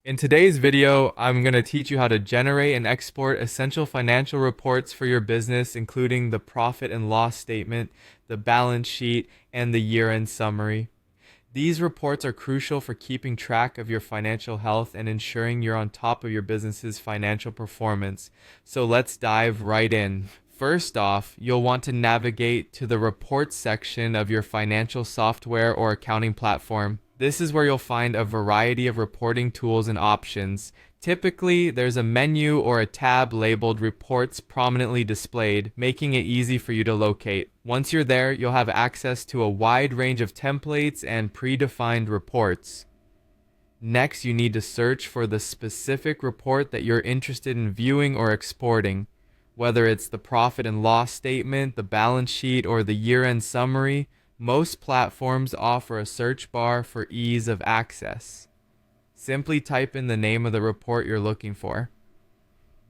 In today's video, I'm going to teach you how to generate and export essential financial reports for your business, including the profit and loss statement, the balance sheet, and the year-end summary. These reports are crucial for keeping track of your financial health and ensuring you're on top of your business's financial performance. So let's dive right in. First off, you'll want to navigate to the reports section of your financial software or accounting platform. This is where you'll find a variety of reporting tools and options. Typically, there's a menu or a tab labeled Reports prominently displayed, making it easy for you to locate. Once you're there, you'll have access to a wide range of templates and predefined reports. Next, you need to search for the specific report that you're interested in viewing or exporting. Whether it's the profit and loss statement, the balance sheet, or the year-end summary, most platforms offer a search bar for ease of access. Simply type in the name of the report you're looking for.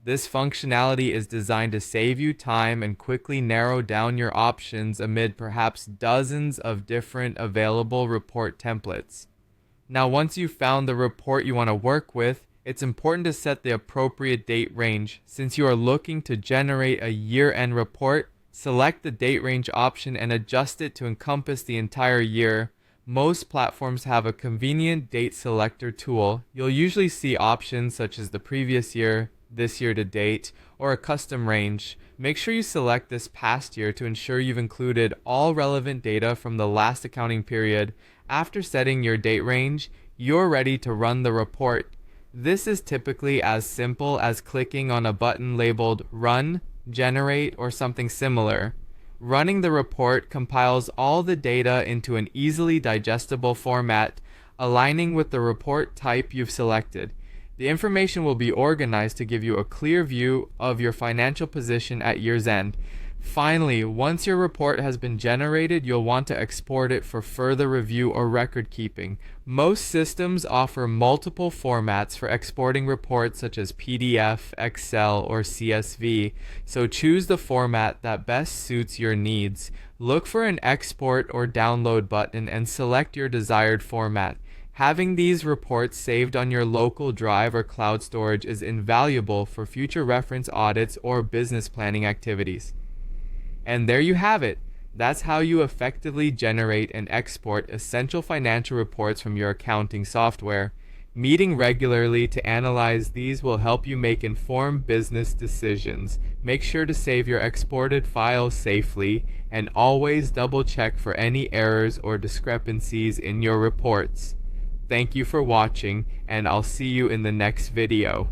This functionality is designed to save you time and quickly narrow down your options amid perhaps dozens of different available report templates. Now, once you've found the report you want to work with, it's important to set the appropriate date range. Since you are looking to generate a year-end report, select the date range option and adjust it to encompass the entire year. Most platforms have a convenient date selector tool. You'll usually see options such as the previous year, this year to date, or a custom range. Make sure you select this past year to ensure you've included all relevant data from the last accounting period. After setting your date range, you're ready to run the report. This is typically as simple as clicking on a button labeled Run, Generate, or something similar. Running the report compiles all the data into an easily digestible format, aligning with the report type you've selected. The information will be organized to give you a clear view of your financial position at year's end. Finally, once your report has been generated, you'll want to export it for further review or record keeping. Most systems offer multiple formats for exporting reports such as PDF, Excel, or CSV, so choose the format that best suits your needs. Look for an export or download button and select your desired format. Having these reports saved on your local drive or cloud storage is invaluable for future reference audits or business planning activities. And there you have it. That's how you effectively generate and export essential financial reports from your accounting software. Meeting regularly to analyze these will help you make informed business decisions. Make sure to save your exported files safely and always double check for any errors or discrepancies in your reports. Thank you for watching, and I'll see you in the next video.